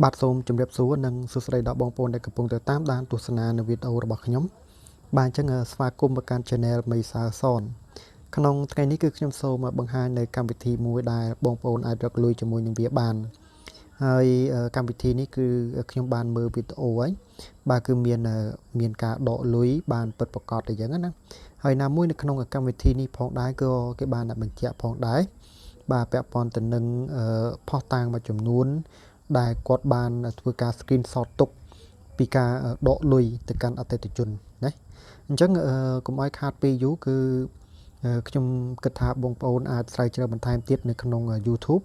បាទសូមជម្រាបសួរនិងសួស្តីដល់បងប្អូនដែលកំពុងតាមដានទស្សនានៅវីដេអូរបស់ខ្ញុំបាទអញ្ចឹងស្វាគមន៍មកកាន់ Channel Meysoeu Sorn ក្នុងថ្ងៃនេះគឺខ្ញុំសូមបង្ហាញនៅកម្មវិធីមួយដែលបងប្អូនអាចរកលុយជាមួយនឹងវាបានហើយកម្មវិធីនេះគឺខ្ញុំបានមើលវីដេអូហើយបាទគឺមានការដកលុយបានពិតប្រាកដអញ្ចឹងណាហើយណាមួយនៅក្នុងកម្មវិធីនេះផងដែរក៏គេបានបញ្ជាក់ផងដែរបាទពាក់ព័ន្ធទៅនឹងផុសតាងមួយចំនួនដែលគាត់បានធ្វើការ screenshot ទុកពីការដកលុយទៅកាន់អតិថិជនណាអញ្ចឹងកុំឲ្យខាតពេលយូរគឺខ្ញុំគិតថាបងប្អូនអាចស្រាវជ្រាវបន្ថែមទៀតនៅក្នុង YouTube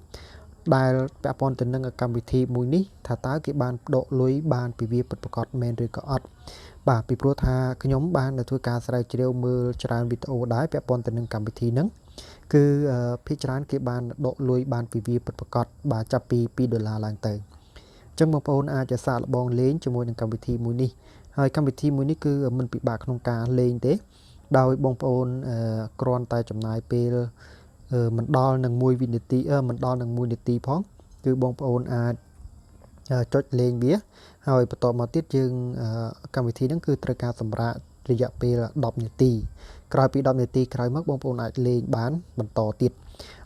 ដែលពាក់ព័ន្ធទៅនឹងកម្មវិធីមួយនេះថាតើគេបានដកលុយបានពីវាពិតប្រាកដមែនឬក៏អត់បាទពីព្រោះថាខ្ញុំបានធ្វើការស្រាវជ្រាវមើលច្រើនវីដេអូដែរពាក់ព័ន្ធទៅនឹងកម្មវិធីហ្នឹងគឺភាគច្រើនគេបានដកលុយបានពីវាពិតប្រាកដបាទចាប់ពី$2ឡើងទៅអញ្ចឹងបងប្អូនអាចសាកល្បងលេងជាមួយនឹងកម្មវិធីមួយនេះហើយកម្មវិធីមួយនេះគឺមិនពិបាកក្នុងការលេងទេដោយបងប្អូនគ្រាន់តែចំណាយពេលមិនដល់នឹង1វិនាទីមិនដល់នឹង1នាទីផងគឺបងប្អូនអាចចុចលេងវាហើយបន្តមកទៀតយើងកម្មវិធីហ្នឹងគឺត្រូវការសម្រាប់រយៈពេល10នាទីក្រោយពី10នាទីក្រោយមកបងប្អូនអាចលេងបានបន្តទៀត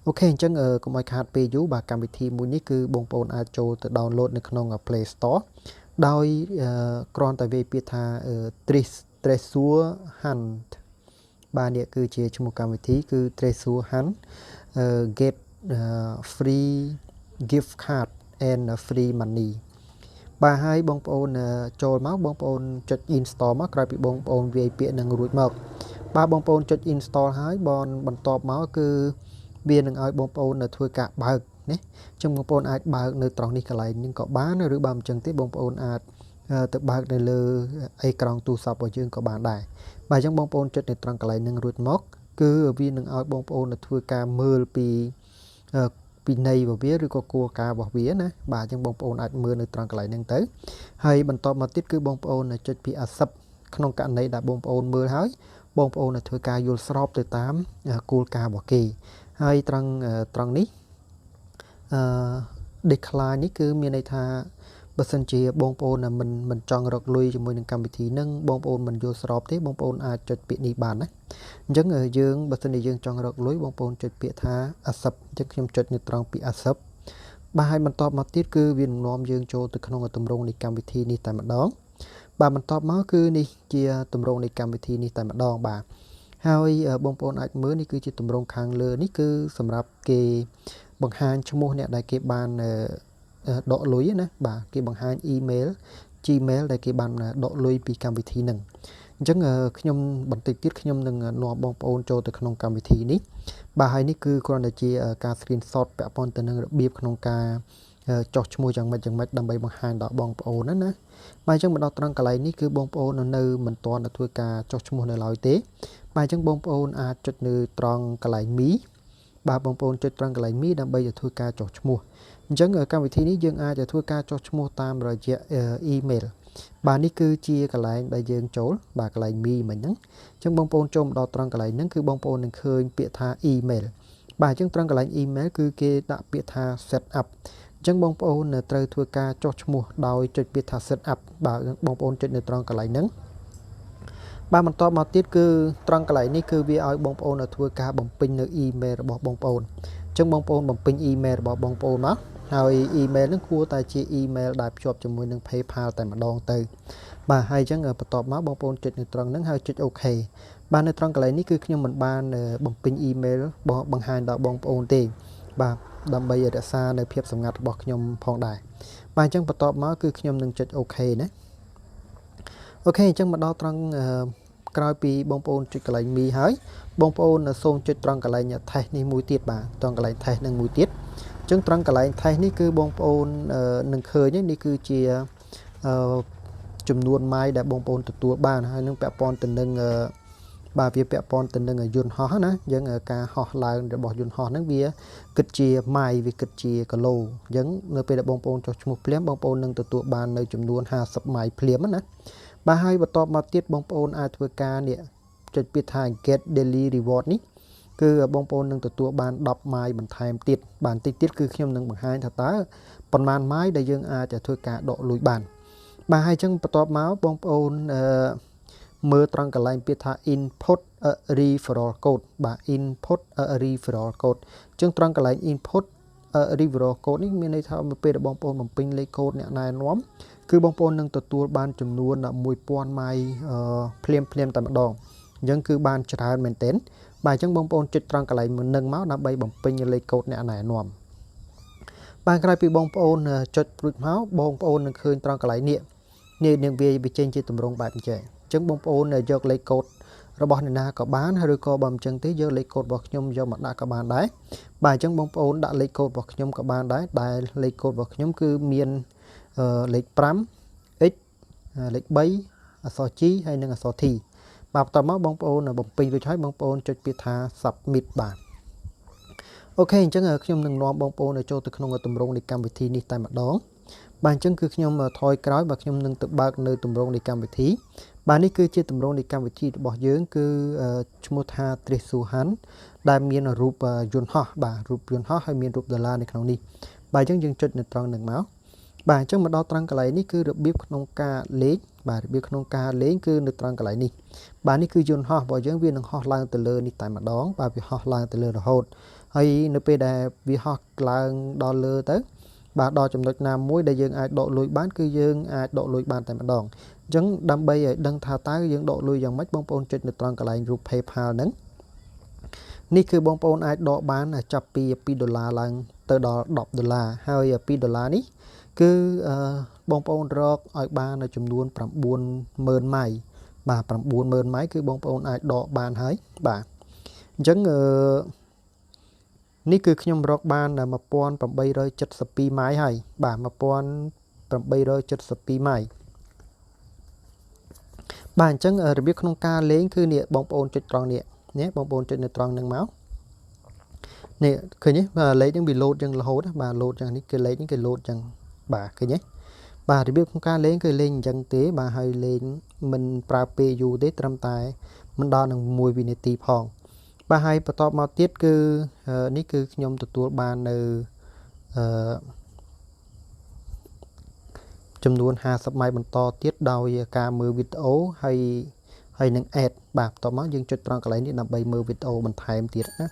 អូខេអញ្ចឹងកុំឲ្យខាតពេលយូរបាទកម្មវិធីមួយនេះគឺបងប្អូនអាចចូលទៅ download នៅក្នុង Play Store ដោយគ្រាន់តែវាយពាក្យថា Treasure Hunt បាទនេះគឺជាឈ្មោះកម្មវិធីគឺ Treasure Hunt get free gift card and free money បាទហើយបងប្អូនចូលមកបងប្អូនចុច install មកក្រោយពីបងប្អូនវាយពាក្យនឹងរួចមកបាទបងប្អូនចុច install ហើយបន្ទាប់មកគឺវានឹងឲ្យបងប្អូនធ្វើការបើកណាចឹងបងប្អូនអាចបើកនៅត្រង់នេះកន្លែងនេះក៏បានឬបើមិនចឹងទេបងប្អូនអាចទៅបើកនៅលើអេក្រង់ទូរស័ព្ទរបស់យើងក៏បានដែរបាទអញ្ចឹងបងប្អូនចុចនៅត្រង់កន្លែងហ្នឹងរួចមកគឺវានឹងឲ្យបងប្អូនធ្វើការមើលពីន័យរបស់វាឬក៏គោលការណ៍របស់វាណាបាទអញ្ចឹងបងប្អូនអាចមើលនៅត្រង់កន្លែងហ្នឹងទៅហើយបន្តមកទៀតគឺបងប្អូនចុចពី accept ក្នុងករណីដែលបងប្អូនមើលហើយបងប្អូនធ្វើការយល់ស្របទៅតាមគោលការណ៍របស់គេហើយត្រង់នេះdecline នេះគឺមានន័យថាបើសិនជាបងប្អូនមិនចង់រកលុយជាមួយនឹងកម្មវិធីហ្នឹងបងប្អូនមិនយល់ស្របទេបងប្អូនអាចចុចពាក្យនេះបានណាអញ្ចឹងយើងបើសិនជាយើងចង់រកលុយបងប្អូនចុចពាក្យថា accept អញ្ចឹងខ្ញុំចុចនៅត្រង់ពាក្យ accept បាទហើយបន្តមកទៀតគឺវានឹងនាំយើងចូលទៅក្នុងទម្រង់នៃកម្មវិធីនេះតែម្ដងបាទបន្ទាប់មកគឺនេះជាទម្រង់នៃកម្មវិធីនេះតែម្ដងបាទហើយបងប្អូនអាចមើលនេះគឺជាទម្រង់ខាងលើនេះគឺសម្រាប់គេបង្ហាញឈ្មោះអ្នកដែលគេបានដកលុយណាបាទគេបង្ហាញ email Gmail ដែលគេបានដកលុយពីកម្មវិធីហ្នឹងអញ្ចឹងខ្ញុំបន្តិចទៀតខ្ញុំនឹងនាំបងប្អូនចូលទៅក្នុងកម្មវិធីនេះបាទហើយនេះគឺគ្រាន់តែជាការ screenshot ពាក់ព័ន្ធទៅនឹងរបៀបក្នុងការចុះឈ្មោះយ៉ាងម៉េចដើម្បីបង្ហាញដល់បងប្អូនណាបាទអញ្ចឹងមកដល់ត្រង់កន្លែងនេះគឺបងប្អូននៅមិនទាន់ធ្វើការចុះឈ្មោះនៅឡើយទេបាទអញ្ចឹងបងប្អូនអាចចុចនៅត្រង់កន្លែងមីបាទបងប្អូនចុចត្រង់កន្លែងមីដើម្បីធ្វើការចុះឈ្មោះអញ្ចឹងកម្មវិធីនេះយើងអាចធ្វើការចុះឈ្មោះតាមរយៈ email បាទនេះគឺជាកន្លែងដែលយើងចូលបាទកន្លែងមីមិញហ្នឹងអញ្ចឹងបងប្អូនចូលមកដល់ត្រង់កន្លែងហ្នឹងគឺបងប្អូននឹងឃើញពាក្យថា email បាទអញ្ចឹងត្រង់កន្លែង email គឺគេដាក់ពាក្យថា set up អញ្ចឹងបងប្អូនត្រូវធ្វើការចុះឈ្មោះដោយចុចពាក្យថា set up បាទបងប្អូនចុចនៅត្រង់កន្លែងហ្នឹងបាទបន្តមកទៀតគឺត្រង់កន្លែងនេះគឺវាឲ្យបងប្អូនធ្វើការបំពេញនៅ email របស់បងប្អូនអញ្ចឹងបងប្អូនបំពេញ email របស់បងប្អូនមកហើយ email ហ្នឹងគួរតែជា email ដែលភ្ជាប់ជាមួយនឹង PayPal តែម្ដងទៅបាទហើយអញ្ចឹងបន្ទាប់មកបងប្អូនចុចនៅត្រង់ហ្នឹងហើយចុច OK បាទនៅត្រង់កន្លែងនេះគឺខ្ញុំមិនបានបំពេញ email បង្ហាញដល់បងប្អូនទេបាទដើម្បីរក្សានៅភាពសម្ងាត់របស់ខ្ញុំផងដែរបាទអញ្ចឹងបន្ទាប់មកគឺខ្ញុំនឹងចុច OK ណាអូខេអញ្ចឹងមកដល់ត្រង់ក្រោយពីបងប្អូនចុចកន្លែងមីហើយបងប្អូនសូមចុចត្រង់កន្លែង test នេះមួយទៀតបាទត្រង់កន្លែង test នឹងមួយទៀតអញ្ចឹងត្រង់កន្លែង test នេះគឺបងប្អូននឹងឃើញនេះគឺជាចំនួនម៉ាយដែលបងប្អូនទទួលបានហើយនឹងពាក់ព័ន្ធទៅនឹងបាទវាពាក់ព័ន្ធទៅនឹងយន្តហោះណាយើងការហោះឡើងរបស់យន្តហោះហ្នឹងវាគិតជាម៉ាយវាគិតជាគីឡូអញ្ចឹងនៅពេលដែលបងប្អូនចុះឈ្មោះភ្លាមបងប្អូននឹងទទួលបាននៅចំនួន50ម៉ាយភ្លាមណាបាទហើយបន្តមកទៀតបងប្អូនអាចធ្វើការនេះចុចពាក្យថា get daily reward នេះ គឺបងប្អូននឹងទទួលបាន10ម៉ាយបន្ថែមទៀតបានតិចទៀតគឺខ្ញុំនឹងបង្ហាញថាតើប៉ុន្មានម៉ាយដែលយើងអាចធ្វើការដកលុយបានបាទហើយអញ្ចឹងបន្ទាប់មកបងប្អូនមើលត្រង់កន្លែងពាក្យថា input referral code បាទ input referral code អញ្ចឹងត្រង់កន្លែង input referral code នេះមានន័យថាពេលដែលបងប្អូនបំពេញលេខកូដអ្នកណែនាំគឺបងប្អូននឹងទទួលបានចំនួន1000ម៉ាយភ្លាមតែម្ដងអញ្ចឹងគឺបានច្រើនមែនទែនបាទអញ្ចឹងបងប្អូនចុចត្រង់កន្លែងមុននឹងមកដើម្បីបំពេញលេខកូដអ្នកណែនាំបាទក្រោយពីបងប្អូនចុចរួចមកបងប្អូននឹងឃើញត្រង់កន្លែងនេះនឹងវាចេញជាទម្រង់បែបអញ្ចឹងអញ្ចឹងបងប្អូនយកលេខកូដរបស់អ្នកណាក៏បានឬក៏បើមិនអញ្ចឹងទេយកលេខកូដរបស់ខ្ញុំយកមកដាក់ក៏បានដែរបាទអញ្ចឹងបងប្អូនដាក់លេខកូដរបស់ខ្ញុំក៏បានដែរដែលលេខកូដរបស់ខ្ញុំគឺមានលេខ 5x លេខ 3 អក្សរ G ហើយនិងអក្សរ T បាទបន្តមកបងប្អូនបំពេញរួចហើយបងប្អូនចុចពាក្យថា submit បាទអូខេអញ្ចឹងខ្ញុំនឹងនាំបងប្អូនចូលទៅក្នុងទម្រង់នៃកម្មវិធីនេះតែម្ដងបាទអញ្ចឹងគឺខ្ញុំថយក្រោយបាទខ្ញុំនឹងទៅបើកនៅទម្រង់នៃកម្មវិធីបាទនេះគឺជាទម្រង់នៃកម្មវិធីរបស់យើងគឺឈ្មោះថា Treasure ដែលមានរូបយន្តហោះបាទរូបយន្តហោះហើយមានរូបដុល្លារនៅក្នុងនេះបាទអញ្ចឹងយើងចុចនៅត្រង់នឹងមកបាទអញ្ចឹងមកដល់ត្រង់កន្លែងនេះគឺរបៀបក្នុងការលេងបាទរបៀបក្នុងការលេងគឺនៅត្រង់កន្លែងនេះបាទនេះគឺយន្តហោះរបស់យើងវានឹងហោះឡើងទៅលើនេះតែម្ដងបាទវាហោះឡើងទៅលើរហូតហើយនៅពេលដែលវាហោះឡើងដល់លើទៅបាទដល់ចំណុចណាមួយដែលយើងអាចដកលុយបានគឺយើងអាចដកលុយបានតែម្ដងអញ្ចឹងដើម្បីឲ្យដឹងថាតើយើងដកលុយយ៉ាងម៉េចបងប្អូនចុចនៅត្រង់កន្លែងរូប PayPal ហ្នឹងនេះគឺបងប្អូនអាចដកបានចាប់ពី$2ឡើងទៅដល់$10ហើយ$2នេះគឺបងប្អូនរកឲ្យបានចំនួន90000ម៉ាយបាទ90000ម៉ាយគឺបងប្អូនអាចដកបានហើយបាទអញ្ចឹងនេះគឺខ្ញុំរកបាន1872ម៉ាយហើយបាទ1872ម៉ាយបាទអញ្ចឹងរបៀបក្នុងការលេងគឺនេះបងប្អូនចុចត្រង់នេះបងប្អូនចុចនៅត្រង់ហ្នឹងមកនេះឃើញទេលេខហ្នឹងវាលោតចឹងរហូតបាទលោតចឹងនេះគឺលេខនេះគឺលោតចឹងបាទឃើញទេបាទរបៀបក្នុងការលេងគឺលេងអញ្ចឹងទេបាទហើយលេងមិនប្រើពេលយូរទេត្រឹមតែមិនដល់នឹង1វិនាទីផងបាទហើយបន្តមកទៀតគឺនេះគឺខ្ញុំទទួលបាននៅចំនួន50ម៉ាយបន្តទៀតដោយការមើលវីដេអូហើយនឹង add បាទបន្តមកយើងចុចត្រង់កន្លែងនេះដើម្បីមើលវីដេអូបន្ថែមទៀតណា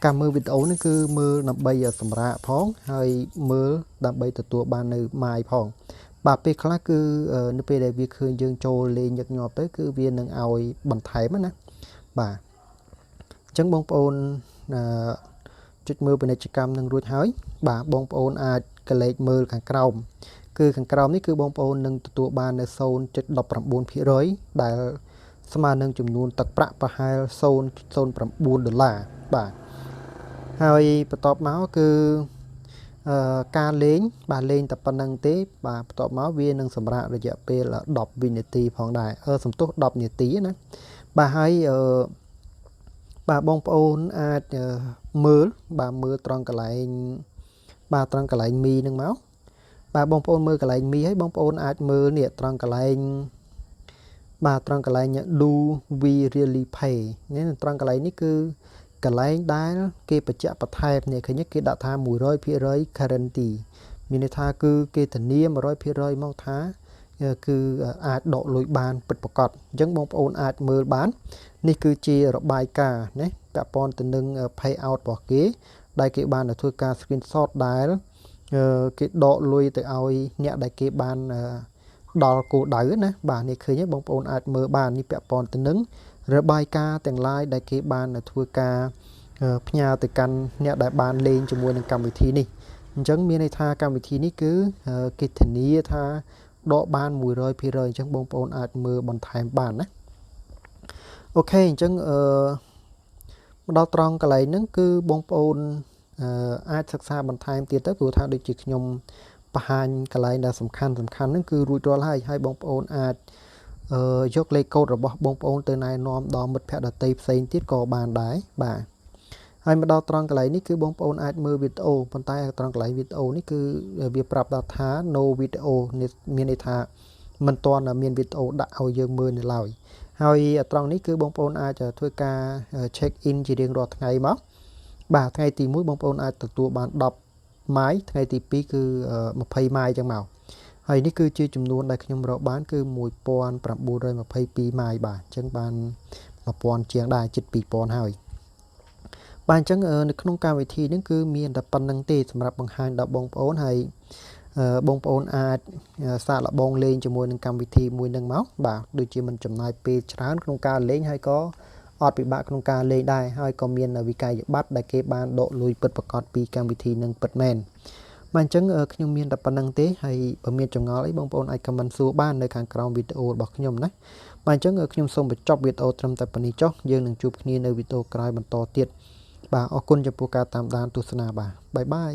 ការមើលវីដេអូនេះគឺមើលដើម្បីសម្រាកផងហើយមើលដើម្បីទទួលបាននៅម៉ាយផងបាទពេលខ្លះគឺនៅពេលដែលវាឃើញយើងចូលលេងញឹកញាប់ទៅគឺវានឹងឲ្យបន្ថែមណាបាទអញ្ចឹងបងប្អូនចុចមើលពាណិជ្ជកម្មនឹងរួចហើយបាទបងប្អូនអាចកលេចមើលខាងក្រោមគឺខាងក្រោមនេះគឺបងប្អូននឹងទទួលបាននៅ 0.19% ដែលស្មើនឹងចំនួនទឹកប្រាក់ប្រហែល$0.09បាទហើយបន្ទាប់មកគឺការលេងបាទលេងតែប៉ុណ្្នឹងទេបាទបន្ទាប់មកវានឹងសម្រាប់រយៈពេល10វិនាទីផងដែរសំទោស10នាទីណាបាទហើយបាទបងប្អូនអាចមើលត្រង់កន្លែងបាទត្រង់កន្លែងមីនឹងមកបាទបងប្អូនមើលកន្លែងមីហើយបងប្អូនអាចមើលនេះត្រង់កន្លែងបាទត្រង់កន្លែង do we really pay នេះត្រង់កន្លែងនេះគឺកន្លែងដែលគេបញ្ជាក់បន្ថែមនេះឃើញគេដាក់ថា 100% guarantee មានន័យថាគឺគេធានា 100% មកថាគឺអាចដកលុយបានពិតប្រាកដអញ្ចឹងបងប្អូនអាចមើលបាននេះគឺជារបាយការណ៍ណាពាក់ព័ន្ធទៅនឹង pay out របស់គេដែលគេបានធ្វើការ screenshot ដែលគេដកលុយទៅឲ្យអ្នកដែលគេបានដល់គោលដៅណាបាទនេះឃើញទេបងប្អូនអាចមើលបាននេះពាក់ព័ន្ធទៅនឹងរបាយការណ៍ទាំងឡាយដែលគេបានធ្វើការផ្ញើទៅកាន់អ្នកដែលបានលេងជាមួយនឹងកម្មវិធីនេះអញ្ចឹងមានន័យថាកម្មវិធីនេះគឺគេធានាថាដកបាន 100% អញ្ចឹងបងប្អូនអាចមើលបន្ថែមបានណាអូខេអញ្ចឹងមកដល់ត្រង់កន្លែងហ្នឹងគឺបងប្អូនអាចសិក្សាបន្ថែមទៀតទៅព្រោះថាដូចជាខ្ញុំបង្ហាញកន្លែងដែលសំខាន់ហ្នឹងគឺរួចរាល់ហើយបងប្អូនអាចយកលេខកូដរបស់បងប្អូនទៅណែនាំដល់មិត្តភ័ក្តិដទៃផ្សេងទៀតក៏បានដែរបាទហើយមកដល់ត្រង់កន្លែងនេះគឺបងប្អូនអាចមើលវីដេអូប៉ុន្តែត្រង់កន្លែងវីដេអូនេះគឺវាប្រាប់ថា no video មានន័យថាមិនទាន់មានវីដេអូដាក់ឲ្យយើងមើលនៅឡើយ ហើយត្រង់នេះគឺបងប្អូនអាចធ្វើការ check in ជារៀងរាល់ថ្ងៃមកបាទថ្ងៃទី1បងប្អូនអាចទទួលបាន10ម៉ាយថ្ងៃទី2គឺ20ម៉ាយចឹងមកហើយនេះគឺជាចំនួនដែលខ្ញុំរកបានគឺ1922ម៉ាយបាទអញ្ចឹងបាន1000ជាងដែរជិត2000ហើយបាទអញ្ចឹងនៅក្នុងកម្មវិធីនេះគឺមានតែប៉ុណ្្នឹងទេសម្រាប់បង្ហាញដល់បងប្អូនហើយបងប្អូនអាចសាកល្បងលេងជាមួយនឹងកម្មវិធីមួយនឹងមកបាទដូចជាមិនចំណាយពេលច្រើនក្នុងការលេងហើយក៏អត់ពិបាកក្នុងការលេងដែរហើយក៏មានវិក័យប័ត្រដែលគេបានដកលុយពិតប្រាកដពីកម្មវិធីនឹងពិតមែនបាទអញ្ចឹងខ្ញុំមានតែប៉ុណ្្នឹងទេហើយបើមានចម្ងល់អីបងប្អូនអាច comment សួរបាននៅខាងក្រោមវីដេអូរបស់ខ្ញុំណាបាទអញ្ចឹងខ្ញុំសូមបញ្ចប់វីដេអូត្រឹមតែប៉ុណ្្នេះចុះយើងនឹងជួបគ្នានៅវីដេអូក្រោយបន្តទៀតបាទអរគុណចំពោះការតាមដានទស្សនាបាទបាយបាយ